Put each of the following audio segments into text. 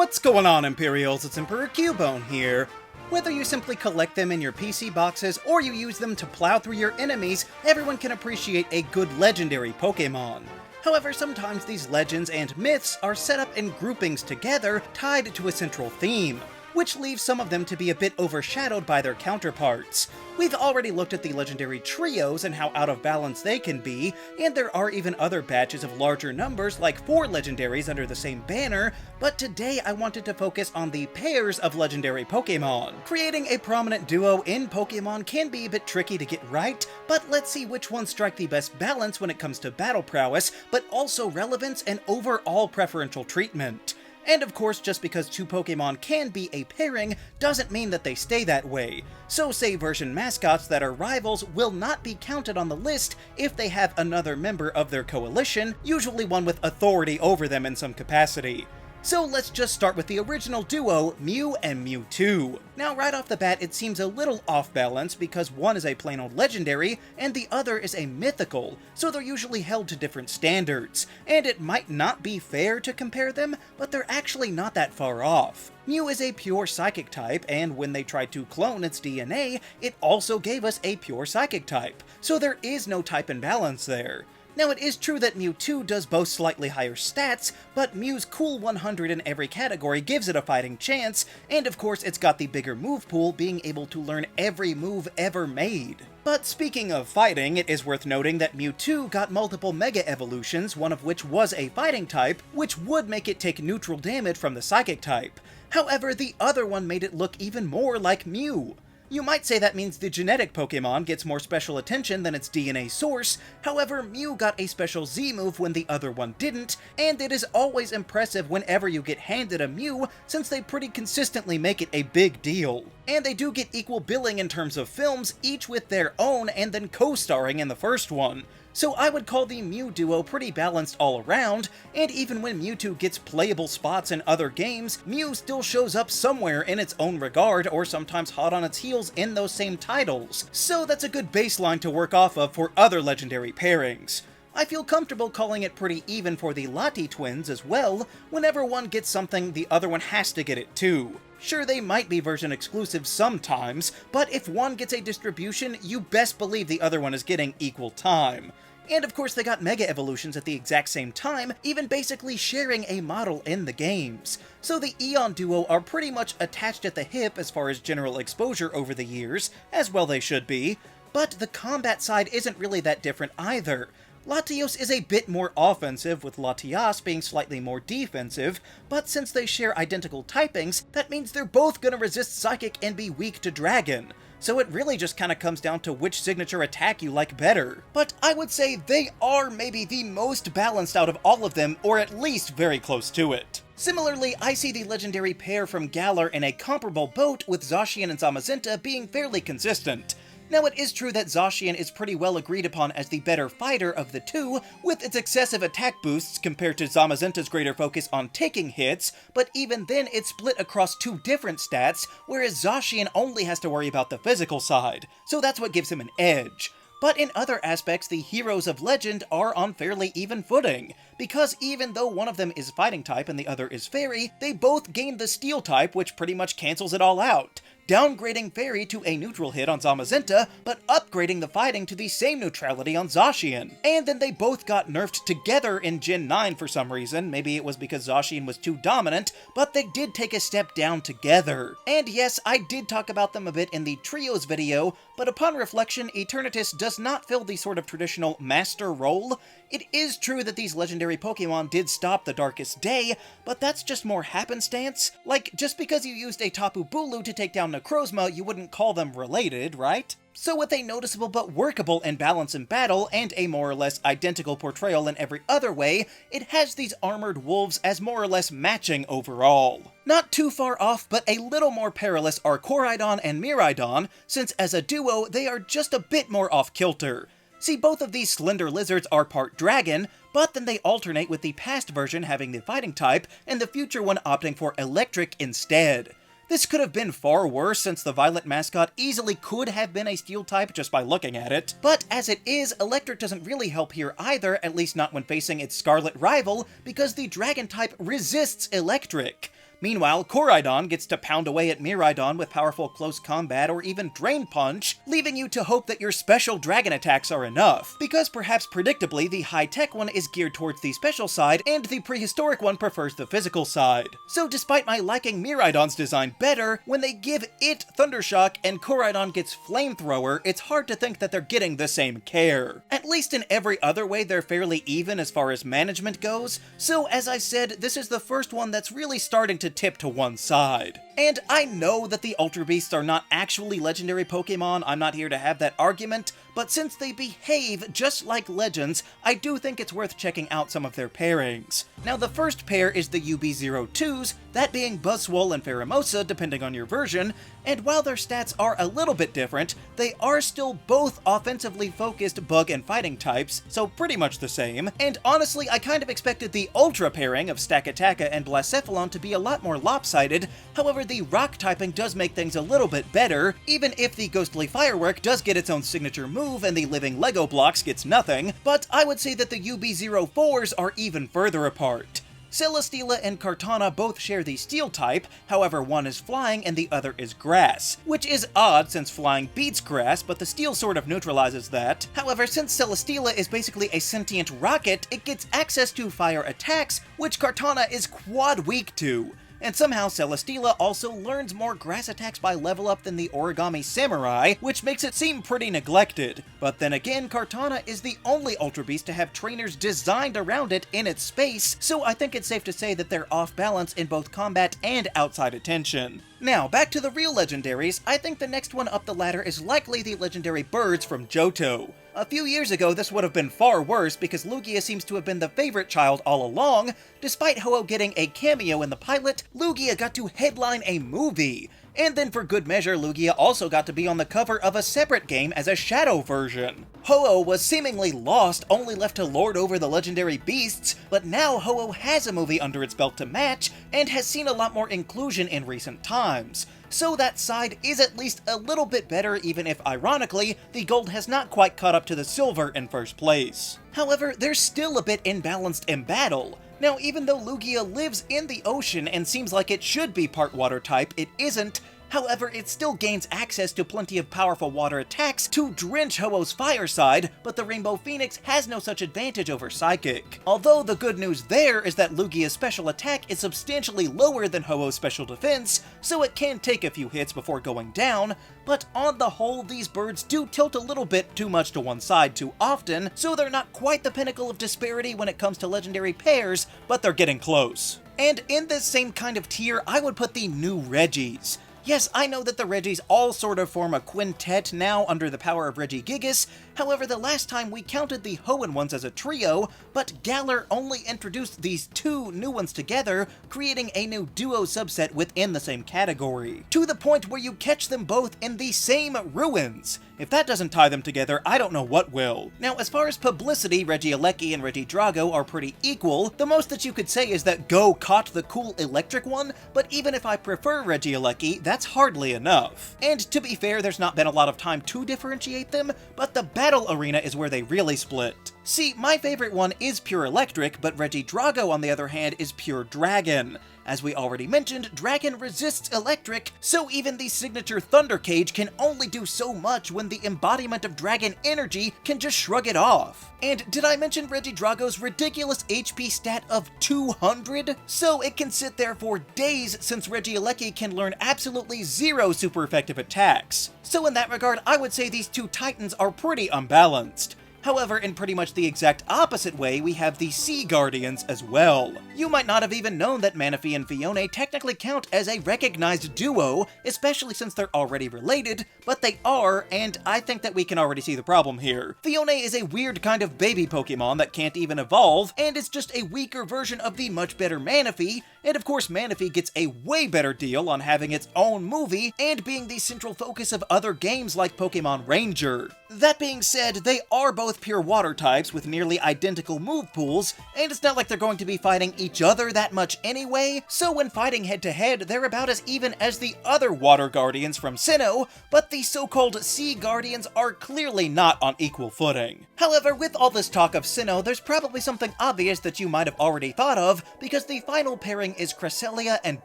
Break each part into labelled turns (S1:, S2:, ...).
S1: What's going on, Imperials? It's Emperor Cubone here. Whether you simply collect them in your PC boxes or you use them to plow through your enemies, everyone can appreciate a good legendary Pokémon. However, sometimes these legends and myths are set up in groupings together, tied to a central theme, which leaves some of them to be a bit overshadowed by their counterparts. We've already looked at the legendary trios and how out of balance they can be, and there are even other batches of larger numbers like 4 legendaries under the same banner, but today I wanted to focus on the pairs of legendary Pokémon. Creating a prominent duo in Pokémon can be a bit tricky to get right, but let's see which ones strike the best balance when it comes to battle prowess, but also relevance and overall preferential treatment. And of course, just because 2 Pokémon can be a pairing doesn't mean that they stay that way. So say version mascots that are rivals will not be counted on the list if they have another member of their coalition, usually one with authority over them in some capacity. So let's just start with the original duo, Mew and Mewtwo. Now right off the bat it seems a little off balance because one is a plain old legendary and the other is a mythical, so they're usually held to different standards, and it might not be fair to compare them, but they're actually not that far off. Mew is a pure psychic type, and when they tried to clone its DNA, it also gave us a pure psychic type, so there is no type imbalance there. Now it is true that Mewtwo does boast slightly higher stats, but Mew's cool 100 in every category gives it a fighting chance, and of course it's got the bigger move pool, being able to learn every move ever made. But speaking of fighting, it is worth noting that Mewtwo got multiple Mega Evolutions, one of which was a fighting type, which would make it take neutral damage from the psychic type. However, the other one made it look even more like Mew. You might say that means the genetic Pokémon gets more special attention than its DNA source, however Mew got a special Z move when the other one didn't, and it is always impressive whenever you get handed a Mew since they pretty consistently make it a big deal. And they do get equal billing in terms of films, each with their own and then co-starring in the first one. So I would call the Mew duo pretty balanced all around, and even when Mewtwo gets playable spots in other games, Mew still shows up somewhere in its own regard, or sometimes hot on its heels in those same titles. So that's a good baseline to work off of for other legendary pairings. I feel comfortable calling it pretty even for the Lati twins as well. Whenever one gets something, the other one has to get it too. Sure, they might be version exclusive sometimes, but if one gets a distribution, you best believe the other one is getting equal time. And of course they got Mega Evolutions at the exact same time, even basically sharing a model in the games. So the Eon duo are pretty much attached at the hip as far as general exposure over the years, as well they should be, but the combat side isn't really that different either. Latios is a bit more offensive, with Latias being slightly more defensive, but since they share identical typings, that means they're both gonna resist Psychic and be weak to Dragon. So it really just kinda comes down to which signature attack you like better. But I would say they are maybe the most balanced out of all of them, or at least very close to it. Similarly, I see the legendary pair from Galar in a comparable boat, with Zacian and Zamazenta being fairly consistent. Now it is true that Zacian is pretty well agreed upon as the better fighter of the two, with its excessive attack boosts compared to Zamazenta's greater focus on taking hits, but even then it's split across 2 different stats, whereas Zacian only has to worry about the physical side, so that's what gives him an edge. But in other aspects, the heroes of legend are on fairly even footing, because even though one of them is fighting type and the other is fairy, they both gain the steel type, which pretty much cancels it all out, downgrading Fairy to a neutral hit on Zamazenta, but upgrading the fighting to the same neutrality on Zacian. And then they both got nerfed together in Gen 9 for some reason. Maybe it was because Zacian was too dominant, but they did take a step down together. And yes, I did talk about them a bit in the Trios video, but upon reflection, Eternatus does not fill the sort of traditional master role. It is true that these legendary Pokémon did stop the Darkest Day, but that's just more happenstance. Like, just because you used a Tapu Bulu to take down Necrozma, you wouldn't call them related, right? So with a noticeable but workable imbalance in battle, and a more or less identical portrayal in every other way, it has these armored wolves as more or less matching overall. Not too far off, but a little more perilous are Koraidon and Miraidon, since as a duo, they are just a bit more off-kilter. See, both of these slender lizards are part dragon, but then they alternate with the past version having the fighting type, and the future one opting for electric instead. This could have been far worse, since the Violet mascot easily could have been a steel type just by looking at it. But as it is, electric doesn't really help here either, at least not when facing its Scarlet rival, because the dragon type resists electric. Meanwhile, Koraidon gets to pound away at Miraidon with powerful close combat or even Drain Punch, leaving you to hope that your special dragon attacks are enough, because perhaps predictably the high-tech one is geared towards the special side and the prehistoric one prefers the physical side. So despite my liking Miraidon's design better, when they give it Thundershock and Koraidon gets Flamethrower, it's hard to think that they're getting the same care. At least in every other way they're fairly even as far as management goes, so as I said, this is the first one that's really starting to tip to one side. And I know that the Ultra Beasts are not actually legendary Pokémon, I'm not here to have that argument, but since they behave just like legends, I do think it's worth checking out some of their pairings. Now the first pair is the UB02s, that being Buzzwole and Pheromosa depending on your version, and while their stats are a little bit different, they are still both offensively focused bug and fighting types, so pretty much the same, and honestly I kind of expected the Ultra pairing of Stakataka and Blacephalon to be a lot more lopsided. However, the rock typing does make things a little bit better, even if the Ghostly Firework does get its own signature move and the Living Lego Blocks gets nothing, but I would say that the UB04s are even further apart. Celesteela and Kartana both share the Steel type, however one is flying and the other is grass, which is odd since flying beats grass, but the Steel sort of neutralizes that. However, since Celesteela is basically a sentient rocket, it gets access to fire attacks, which Kartana is quad weak to. And somehow Celesteela also learns more grass attacks by level up than the Origami Samurai, which makes it seem pretty neglected. But then again, Kartana is the only Ultra Beast to have trainers designed around it in its space, so I think it's safe to say that they're off balance in both combat and outside attention. Now, back to the real legendaries, I think the next one up the ladder is likely the legendary birds from Johto. A few years ago, this would have been far worse because Lugia seems to have been the favorite child all along. Despite Ho-Oh getting a cameo in the pilot, Lugia got to headline a movie. And then for good measure, Lugia also got to be on the cover of a separate game as a shadow version. Ho-Oh was seemingly lost, only left to lord over the legendary beasts, but now Ho-Oh has a movie under its belt to match, and has seen a lot more inclusion in recent times. So that side is at least a little bit better, even if, ironically, the gold has not quite caught up to the silver in first place. However, there's still a bit imbalanced in battle. Now, even though Lugia lives in the ocean and seems like it should be part water type, it isn't. However, it still gains access to plenty of powerful water attacks to drench Ho-Oh's fire side, but the Rainbow Phoenix has no such advantage over Psychic. Although the good news there is that Lugia's special attack is substantially lower than Ho-Oh's special defense, so it can take a few hits before going down, but on the whole, these birds do tilt a little bit too much to one side too often, so they're not quite the pinnacle of disparity when it comes to legendary pairs, but they're getting close. And in this same kind of tier, I would put the new Regis. Yes, I know that the Regis all sort of form a quintet now under the power of Regigigas, however the last time we counted the Hoenn ones as a trio, but Galar only introduced these two new ones together, creating a new duo subset within the same category, to the point where you catch them both in the same ruins. If that doesn't tie them together, I don't know what will. Now, as far as publicity, Regieleki and Regidrago are pretty equal. The most that you could say is that Go caught the cool electric one, but even if I prefer Regieleki, that's hardly enough. And to be fair, there's not been a lot of time to differentiate them, but the battle arena is where they really split. See, my favorite one is pure electric, but Regidrago, on the other hand, is pure dragon. As we already mentioned, Dragon resists electric, so even the signature Thunder Cage can only do so much when the embodiment of Dragon energy can just shrug it off. And did I mention Regidrago's ridiculous HP stat of 200? So it can sit there for days since Regieleki can learn absolutely zero super effective attacks. So in that regard, I would say these two titans are pretty unbalanced. However, in pretty much the exact opposite way, we have the Sea Guardians as well. You might not have even known that Manaphy and Phione technically count as a recognized duo, especially since they're already related, but they are, and I think that we can already see the problem here. Phione is a weird kind of baby Pokemon that can't even evolve, and is just a weaker version of the much better Manaphy, and of course Manaphy gets a way better deal on having its own movie, and being the central focus of other games like Pokemon Ranger. That being said, they are both pure water types with nearly identical move pools, and it's not like they're going to be fighting each other that much anyway, so when fighting head-to-head, they're about as even as the other water guardians from Sinnoh, but the so-called sea guardians are clearly not on equal footing. However, with all this talk of Sinnoh, there's probably something obvious that you might have already thought of, because the final pairing is Cresselia and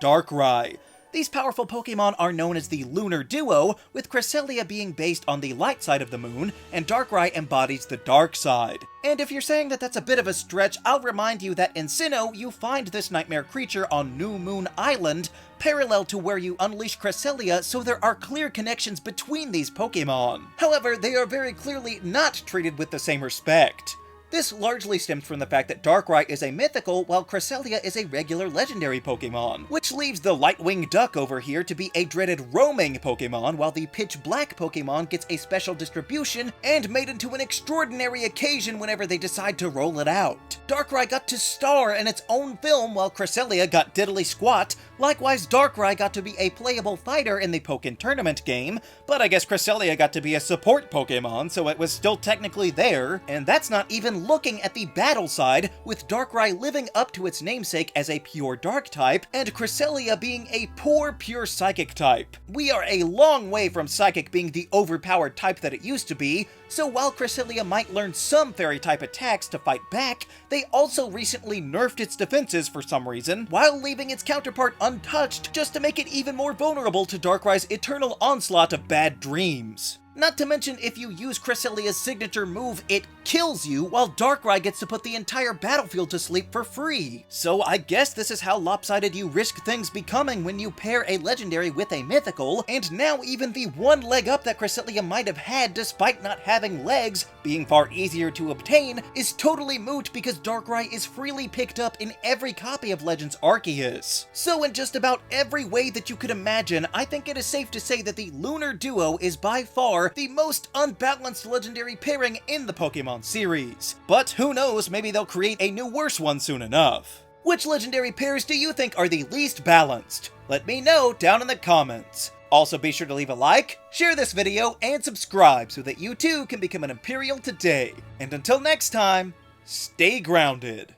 S1: Darkrai. These powerful Pokemon are known as the Lunar Duo, with Cresselia being based on the light side of the moon, and Darkrai embodies the dark side. And if you're saying that that's a bit of a stretch, I'll remind you that in Sinnoh, you find this nightmare creature on New Moon Island, parallel to where you unleash Cresselia, so there are clear connections between these Pokemon. However, they are very clearly not treated with the same respect. This largely stems from the fact that Darkrai is a mythical, while Cresselia is a regular legendary Pokemon, which leaves the Lightwing Duck over here to be a dreaded roaming Pokemon, while the Pitch Black Pokemon gets a special distribution and made into an extraordinary occasion whenever they decide to roll it out. Darkrai got to star in its own film, while Cresselia got diddly squat. Likewise, Darkrai got to be a playable fighter in the Pokken Tournament game, but I guess Cresselia got to be a support Pokemon, so it was still technically there, and that's not even looking at the battle side, with Darkrai living up to its namesake as a pure dark type, and Cresselia being a poor pure psychic type. We are a long way from psychic being the overpowered type that it used to be, so while Cresselia might learn some fairy type attacks to fight back, they also recently nerfed its defenses for some reason, while leaving its counterpart untouched just to make it even more vulnerable to Darkrai's eternal onslaught of bad dreams. Not to mention, if you use Cresselia's signature move, it kills you, while Darkrai gets to put the entire battlefield to sleep for free. So I guess this is how lopsided you risk things becoming when you pair a legendary with a mythical, and now even the one leg up that Cresselia might have had despite not having legs, being far easier to obtain, is totally moot because Darkrai is freely picked up in every copy of Legends Arceus. So in just about every way that you could imagine, I think it is safe to say that the Lunar Duo is by far the most unbalanced legendary pairing in the Pokemon series. But who knows, maybe they'll create a new worse one soon enough. Which legendary pairs do you think are the least balanced? Let me know down in the comments. Also be sure to leave a like, share this video, and subscribe so that you too can become an Imperial today. And until next time, stay grounded.